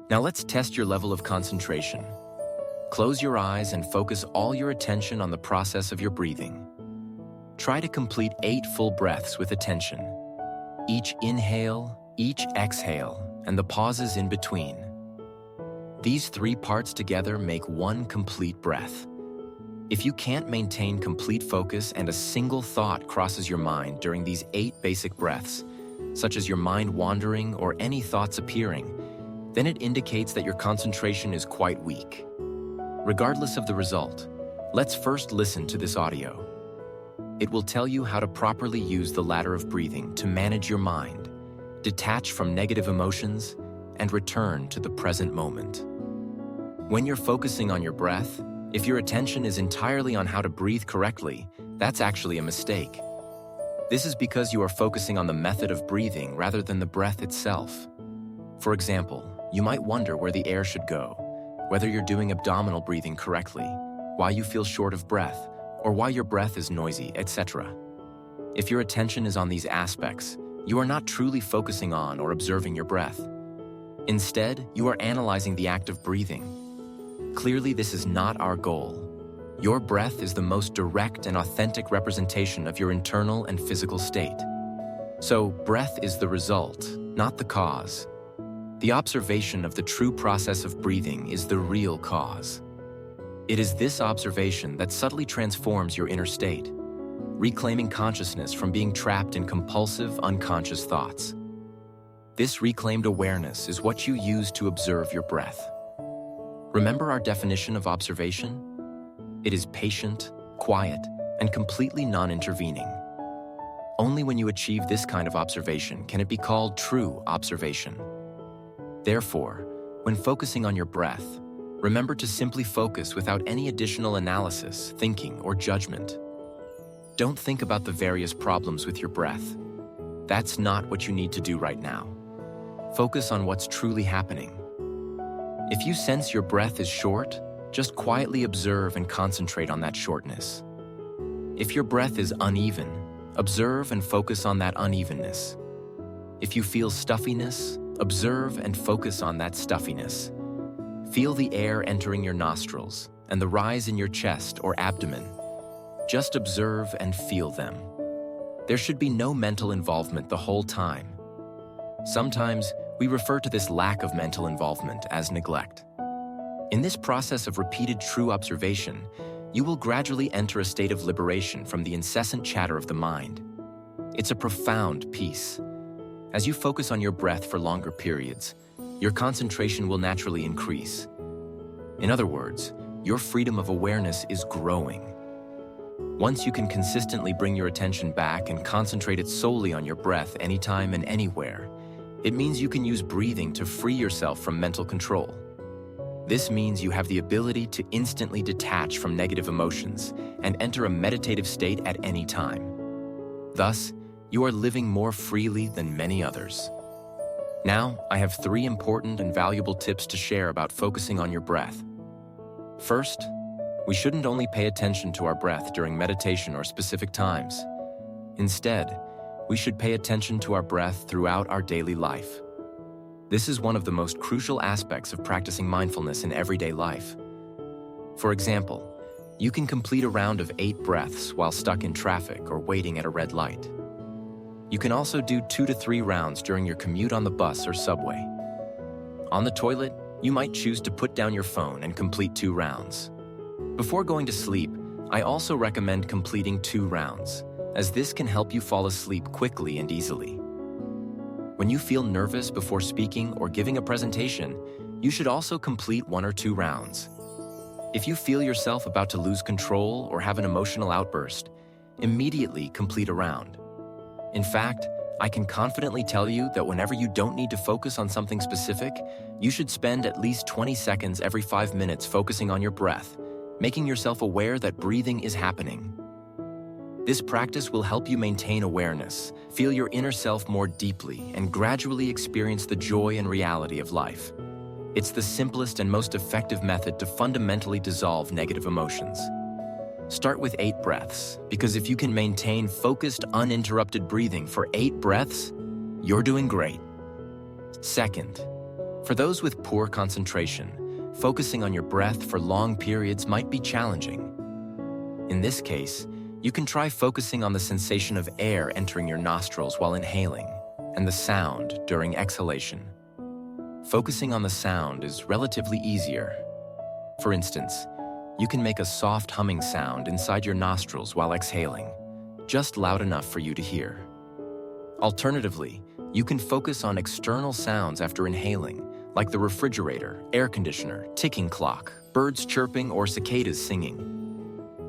Now let's test your level of concentration. Close your eyes and focus all your attention on the process of your breathing. Try to complete 8 full breaths with attention. Each inhale, each exhale, and the pauses in between. These 3 parts together make one complete breath. If you can't maintain complete focus and a single thought crosses your mind during these 8 basic breaths, such as your mind wandering or any thoughts appearing, then it indicates that your concentration is quite weak. Regardless of the result, let's first listen to this audio. It will tell you how to properly use the ladder of breathing to manage your mind, detach from negative emotions, and return to the present moment. When you're focusing on your breath, if your attention is entirely on how to breathe correctly, that's actually a mistake. This is because you are focusing on the method of breathing rather than the breath itself. For example, you might wonder where the air should go, whether you're doing abdominal breathing correctly, why you feel short of breath, or why your breath is noisy, etc. If your attention is on these aspects, you are not truly focusing on or observing your breath. Instead, you are analyzing the act of breathing. Clearly, this is not our goal. Your breath is the most direct and authentic representation of your internal and physical state. So, breath is the result, not the cause. The observation of the true process of breathing is the real cause. It is this observation that subtly transforms your inner state, reclaiming consciousness from being trapped in compulsive, unconscious thoughts. This reclaimed awareness is what you use to observe your breath. Remember our definition of observation? It is patient, quiet, and completely non-intervening. Only when you achieve this kind of observation can it be called true observation. Therefore, when focusing on your breath, remember to simply focus without any additional analysis, thinking, or judgment. Don't think about the various problems with your breath. That's not what you need to do right now. Focus on what's truly happening. If you sense your breath is short, just quietly observe and concentrate on that shortness. If your breath is uneven, observe and focus on that unevenness. If you feel stuffiness, observe and focus on that stuffiness. Feel the air entering your nostrils and the rise in your chest or abdomen. Just observe and feel them. There should be no mental involvement the whole time. Sometimes, we refer to this lack of mental involvement as neglect. In this process of repeated true observation, you will gradually enter a state of liberation from the incessant chatter of the mind. It's a profound peace. As you focus on your breath for longer periods, your concentration will naturally increase. In other words, your freedom of awareness is growing. Once you can consistently bring your attention back and concentrate it solely on your breath anytime and anywhere, it means you can use breathing to free yourself from mental control. This means you have the ability to instantly detach from negative emotions and enter a meditative state at any time. Thus, you are living more freely than many others. Now, I have 3 important and valuable tips to share about focusing on your breath. First, we shouldn't only pay attention to our breath during meditation or specific times. Instead, we should pay attention to our breath throughout our daily life. This is one of the most crucial aspects of practicing mindfulness in everyday life. For example, you can complete a round of 8 breaths while stuck in traffic or waiting at a red light. You can also do 2 to 3 rounds during your commute on the bus or subway. On the toilet, you might choose to put down your phone and complete 2 rounds. Before going to sleep, I also recommend completing 2 rounds, as this can help you fall asleep quickly and easily. When you feel nervous before speaking or giving a presentation, you should also complete 1 or 2 rounds. If you feel yourself about to lose control or have an emotional outburst, immediately complete a round. In fact, I can confidently tell you that whenever you don't need to focus on something specific, you should spend at least 20 seconds every 5 minutes focusing on your breath, making yourself aware that breathing is happening. This practice will help you maintain awareness, feel your inner self more deeply, and gradually experience the joy and reality of life. It's the simplest and most effective method to fundamentally dissolve negative emotions. Start with 8 breaths, because if you can maintain focused, uninterrupted breathing for 8 breaths, you're doing great. Second, For those with poor concentration, focusing on your breath for long periods might be challenging. In this case, you can try focusing on the sensation of air entering your nostrils while inhaling and the sound during exhalation. Focusing on the sound is relatively easier. For instance, you can make a soft humming sound inside your nostrils while exhaling, just loud enough for you to hear. Alternatively, you can focus on external sounds after inhaling, like the refrigerator, air conditioner, ticking clock, birds chirping, or cicadas singing.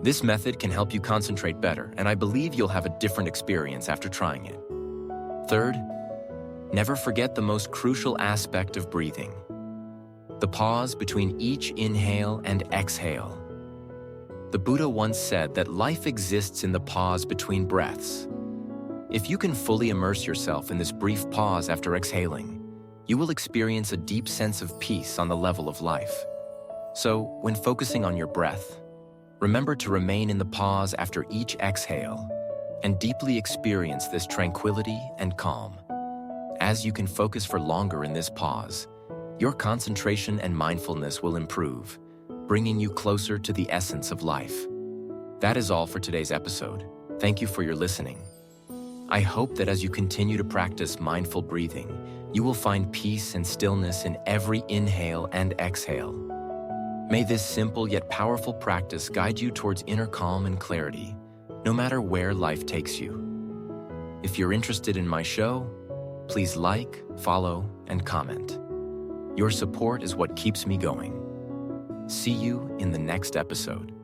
This method can help you concentrate better, and I believe you'll have a different experience after trying it. Third, never forget the most crucial aspect of breathing: the pause between each inhale and exhale. The Buddha once said that life exists in the pause between breaths. If you can fully immerse yourself in this brief pause after exhaling, you will experience a deep sense of peace on the level of life. So, when focusing on your breath, remember to remain in the pause after each exhale and deeply experience this tranquility and calm. As you can focus for longer in this pause, your concentration and mindfulness will improve, bringing you closer to the essence of life. That is all for today's episode. Thank you for your listening. I hope that as you continue to practice mindful breathing, you will find peace and stillness in every inhale and exhale. May this simple yet powerful practice guide you towards inner calm and clarity, no matter where life takes you. If you're interested in my show, please like, follow, and comment. Your support is what keeps me going. See you in the next episode.